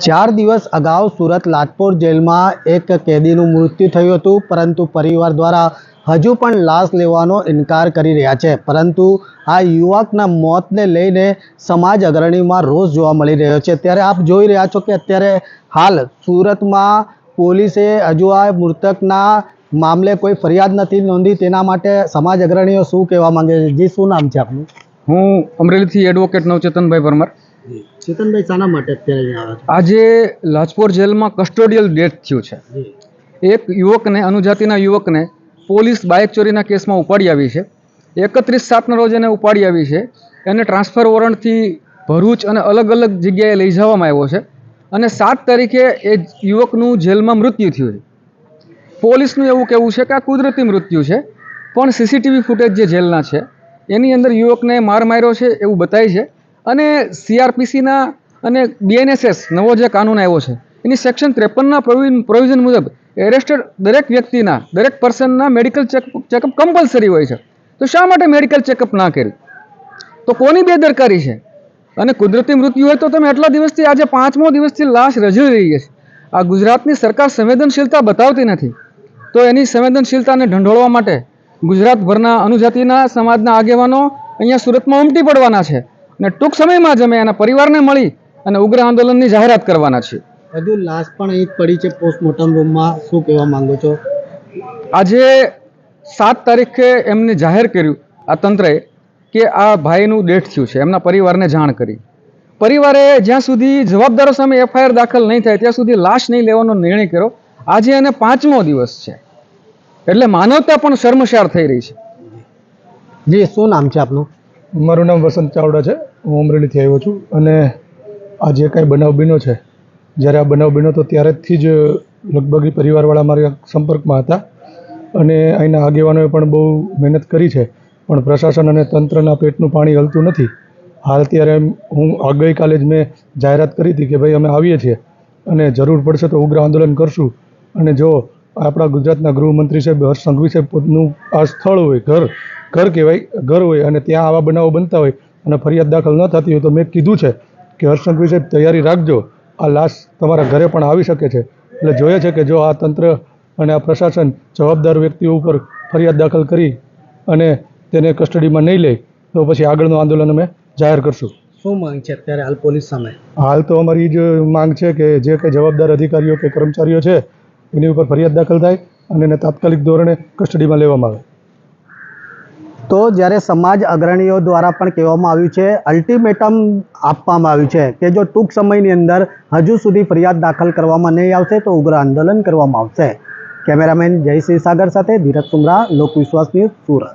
4 દિવસ અગાઉ સુરત લાજપોર જેલમાં એક કેદીનું મૃત્યુ થયું હતું, પરંતુ પરિવાર દ્વારા હજુ પણ લાશ લેવાનો ઇનકાર કરી રહ્યા છે। પરંતુ આ યુવકના મોતને લઈને સમાજ અગ્રણીમાં રોષ જોવા મળી રહ્યો છે। ત્યારે આપ જોઈ રહ્યા છો કે અત્યારે હાલ સુરતમાં પોલીસે હજુ આ મૃતકના મામલે કોઈ ફરિયાદ નથી નોંધી। તેના માટે સમાજ અગ્રણીઓ શું કહેવા માંગે છે? જી, શું નામ છે આપનું? હું અમરેલીથી એડવોકેટ નવચેતનભાઈ પરમાર। ચેતનભાઈ, શાના માટે અત્યારે અહીંયા આવ્યા છો? આજે લાજપોર જેલમાં કસ્ટોડિયલ ડેથ થયું છે। એક યુવકને, અનુજાતિના યુવકને પોલીસ બાઇક ચોરીના કેસમાં ઉપાડી આવી છે। 31/7ના રોજ એને ઉપાડી આવી છે। એને ટ્રાન્સફર વોરંટથી ભરૂચ અને અલગ અલગ જગ્યાએ લઈ જવામાં આવ્યો છે અને 7 તારીખે એ યુવકનું જેલમાં મૃત્યુ થયું છે। પોલીસનું એવું કહેવું છે કે આ કુદરતી મૃત્યુ છે, પણ સીસીટીવી ફૂટેજ જે જેલના છે એની અંદર યુવકને માર માર્યો છે એવું બતાય છે। અને CRPCના અને BNSS નવો જે કાનૂન આવ્યો છે એની સેક્શન 53ના પ્રોવિઝન મુજબ એરેસ્ટેડ દરેક વ્યક્તિના, દરેક પર્સનના મેડિકલ ચેકઅપ કમ્પલસરી હોય છે। તો શા માટે મેડિકલ ચેકઅપ ના કર્યું? તો કોની બેદરકારી છે? અને કુદરતી મૃત્યુ હોય તો તમે આટલા દિવસથી, આજે 5મો દિવસથી લાશ રઝળી રહી છે। આ ગુજરાતની સરકાર સંવેદનશીલતા બતાવતી નથી, તો એની સંવેદનશીલતાને ઢંઢોળવા માટે ગુજરાતભરના અનુજાતિના સમાજના આગેવાનો અહીંયા સુરતમાં ઉમટી પડવાના છે અને ટૂંક સમયમાં જ અમે એના પરિવારને મળી અને ઉગ્ર આંદોલનની જાહેરાત કરવાના છીએ। હજુ લાશ પણ અહીં પડી છે પોસ્ટમોર્ટમ રૂમમાં, શું કહેવા માંગો છો? આજે 7 તારીખે એમને જાહેર કર્યું આ તંત્રએ કે આ ભાઈનું ડેથ થયું છે। એમના પરિવારને જાણ કરી, પરિવારે જ્યાં સુધી જવાબદારો સામે FIR દાખલ નહીં થાય ત્યાં સુધી લાશ નહીં લેવાનો નિર્ણય કર્યો। આજે એને 5મો દિવસ છે, એટલે માનવતા પણ શર્મસાર થઈ રહી છે। જી, શું નામ છે આપનું? મારું નામ વસંત ચાવડા છે। હું અમરેલીથી આવ્યો છું અને આ જે કાંઈ બનાવ બન્યો છે, જ્યારે આ બનાવ બન્યો તો ત્યારેથી જ લગભગ પરિવારવાળા મારા સંપર્કમાં હતા અને અહીંના આગેવાનોએ પણ બહુ મહેનત કરી છે, પણ પ્રશાસન અને તંત્રના પેટનું પાણી હલતું નથી। હાલ ત્યારે હું ગઈકાલે જ મેં જાહેરાત કરી હતી કે ભાઈ અમે આવીએ છીએ અને જરૂર પડશે તો ઉગ્ર આંદોલન કરશું। અને જો આપણા ગુજરાતના ગૃહમંત્રી સાહેબ હર્ષ સંઘવી સાહેબનું આ સ્થળ હોય, ઘર કહેવાય, ઘર હોય અને ત્યાં આવા બનાવો બનતા હોય અને ફરિયાદ દાખલ ન થતી હોય તો મેં કીધું છે કે હર્ષ સંઘવી સાહેબ તૈયારી રાખજો, આ લાશ તમારા ઘરે પણ આવી શકે છે। એટલે જોઈએ છે કે જો આ તંત્ર અને આ પ્રશાસન જવાબદાર વ્યક્તિઓ ઉપર ફરિયાદ દાખલ કરી અને તેને કસ્ટડીમાં નહીં લે તો પછી આગળનું આંદોલન અમે જાહેર કરશું। શું માંગ છે અત્યારે હાલ પોલીસ સામે? હાલ તો અમારી જ માંગ છે કે જે કંઈ જવાબદાર અધિકારીઓ કે કર્મચારીઓ છે એની ઉપર ફરિયાદ દાખલ થાય અને એને તાત્કાલિક ધોરણે કસ્ટડીમાં લેવામાં આવે। તો જ્યારે સમાજ અગ્રણીઓ દ્વારા પણ કહેવામાં આવ્યું છે, અલ્ટિમેટમ આપવામાં આવ્યું છે કે જો ટૂંક સમયની અંદર હજુ સુધી ફરિયાદ દાખલ કરવામાં નહીં આવશે તો ઉગ્ર આંદોલન કરવામાં આવશે। કેમેરામેન જયશ્રી સાગર સાથે ધીરજ સુમરા, લોકવિશ્વાસ ન્યૂઝ, સુરત।